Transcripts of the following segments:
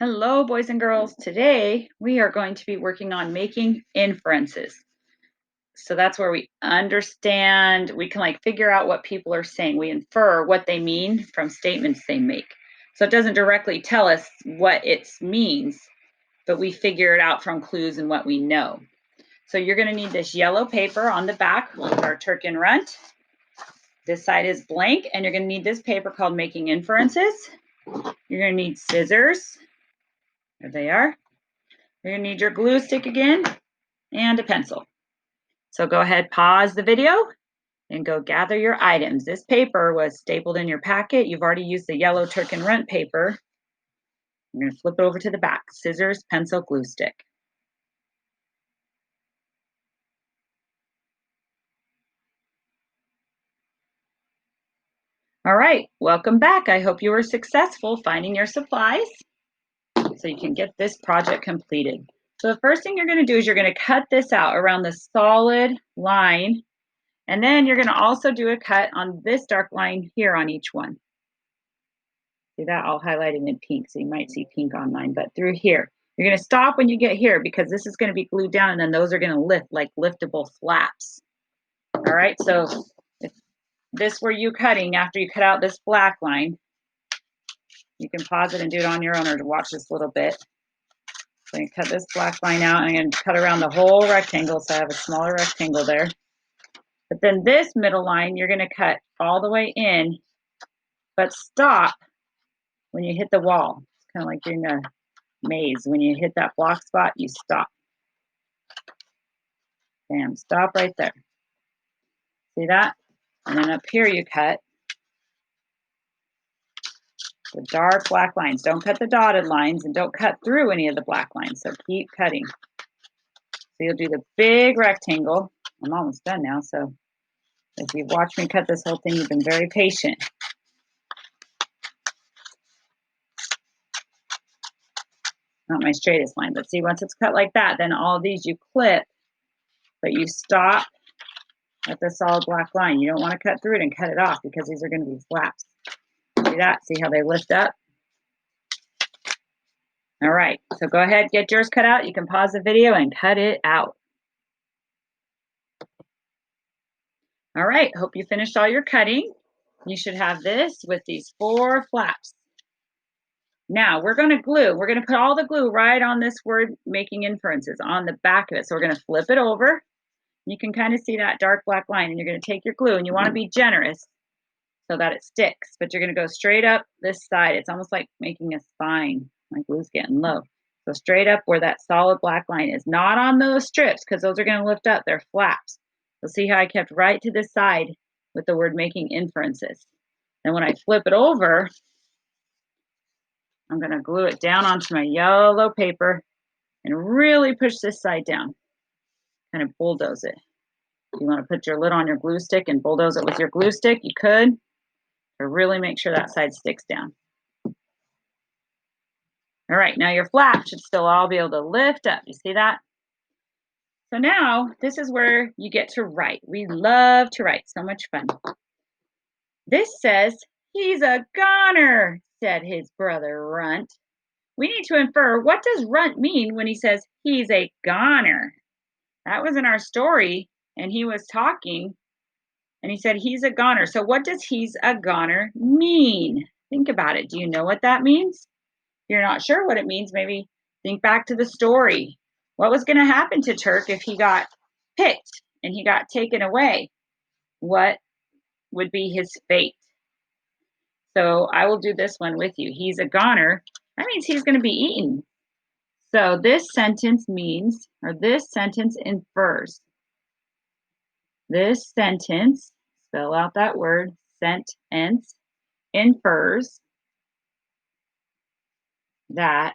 Hello, boys and girls. Today we are going to be working on making inferences. So that's where we understand, we can figure out what people are saying. We infer what they mean from statements they make. So it doesn't directly tell us what it means, but we figure it out from clues and what we know. So you're going to need this yellow paper on the back with our Turk and Runt. This side is blank, and you're going to need this paper called Making Inferences. You're going to need scissors. There they are. You're going to need your glue stick again and a pencil. So go ahead, pause the video and go gather your items. This paper was stapled in your packet. You've already used the yellow Turk and Runt paper. You're going to flip it over to the back. Scissors, pencil, glue stick. All right, welcome back. I hope you were successful finding your supplies so you can get this project completed. So the first thing you're going to do is you're going to cut this out around the solid line, and then you're going to also do a cut on this dark line here on each one. See that? I'll highlight it in pink, so you might see pink on mine, but through here. You're going to stop when you get here because this is going to be glued down, and then those are going to lift like liftable flaps. All right, so if this were you cutting after you cut out this black line, you can pause it and do it on your own or to watch this little bit. So I'm going to cut this black line out, and I'm going to cut around the whole rectangle, so I have a smaller rectangle there. But then this middle line, you're going to cut all the way in, but stop when you hit the wall. It's kind of like doing a maze. When you hit that block spot, you stop. Bam, stop right there. See that? And then up here you cut the dark black lines. Don't cut the dotted lines, and don't cut through any of the black lines. So keep cutting. So you'll do the big rectangle. I'm almost done now, so if you've watched me cut this whole thing, you've been very patient. Not my straightest line, but see, once it's cut like that, then all of these you clip, but you stop at the solid black line. You don't want to cut through it and cut it off because these are going to be flaps. See that? See how they lift up? All right, so go ahead, get yours cut out. You can pause the video and cut it out. All right, hope you finished all your cutting. You should have this with these 4 flaps. Now we're going to glue. We're going to put all the glue right on this word making inferences on the back of it. So we're going to flip it over. You can kind of see that dark black line, and you're going to take your glue, and you want to be generous so that it sticks, but you're going to go straight up this side. It's almost like making a spine. My glue's getting low. So straight up where that solid black line is, not on those strips because those are going to lift up. They're flaps. You'll see how I kept right to this side with the word making inferences. And when I flip it over, I'm going to glue it down onto my yellow paper and really push this side down. Kind of bulldoze it. If you want to put your lid on your glue stick and bulldoze it with your glue stick, you could, to really make sure that side sticks down. All right, now your flap should still all be able to lift up. You see that? So now this is where you get to write. We love to write, so much fun. This says, "He's a goner," said his brother Runt. We need to infer, what does Runt mean when he says he's a goner? That was in our story, and he was talking, and he said he's a goner. So what does he's a goner mean? Think about it. Do you know what that means? If you're not sure what it means, maybe think back to the story. What was going to happen to Turk if he got picked and he got taken away? What would be his fate? So I will do this one with you. He's a goner. That means he's going to be eaten. So this sentence means, or this sentence infers. This sentence, spell out that word, sentence, infers that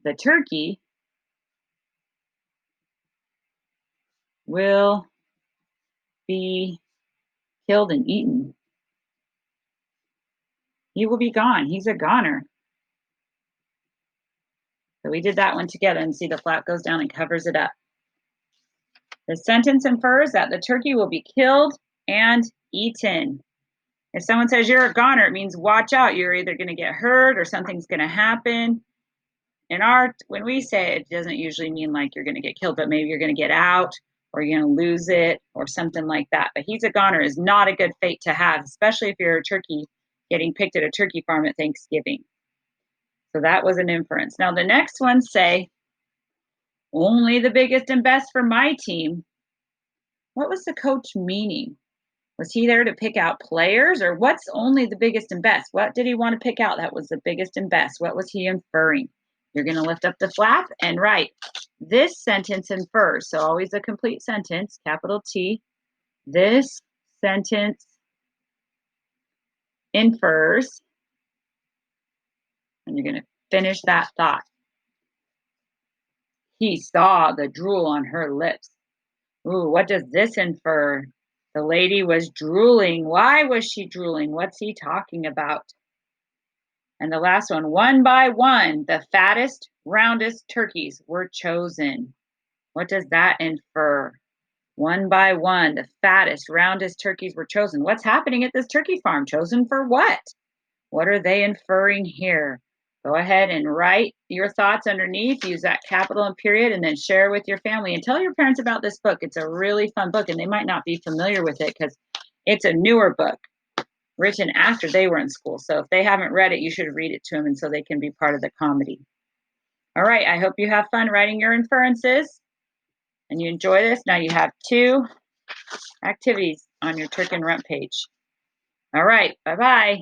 the turkey will be killed and eaten. He will be gone. He's a goner. So we did that one together, and see the flap goes down and covers it up. The sentence infers that the turkey will be killed and eaten. If someone says you're a goner, it means watch out. You're either going to get hurt or something's going to happen. When we say it doesn't usually mean like you're going to get killed, but maybe you're going to get out or you're going to lose it or something like that. But he's a goner is not a good fate to have, especially if you're a turkey getting picked at a turkey farm at Thanksgiving. So that was an inference. Now the next ones say, only the biggest and best for my team. What was the coach meaning? Was he there to pick out players, or what's only the biggest and best? What did he want to pick out that was the biggest and best? What was he inferring? You're going to lift up the flap and write. This sentence infers. So always a complete sentence, capital T. This sentence infers. And you're going to finish that thought. He saw the drool on her lips. Ooh, what does this infer? The lady was drooling. Why was she drooling? What's he talking about? And the last one by one, the fattest, roundest turkeys were chosen. What does that infer? One by one, the fattest, roundest turkeys were chosen. What's happening at this turkey farm? Chosen for what? What are they inferring here? Go ahead and write your thoughts underneath. Use that capital and period, and then share with your family. And tell your parents about this book. It's a really fun book, and they might not be familiar with it because it's a newer book written after they were in school. So if they haven't read it, you should read it to them and so they can be part of the comedy. All right, I hope you have fun writing your inferences and you enjoy this. Now you have 2 activities on your Turk and Runt page. All right, bye-bye.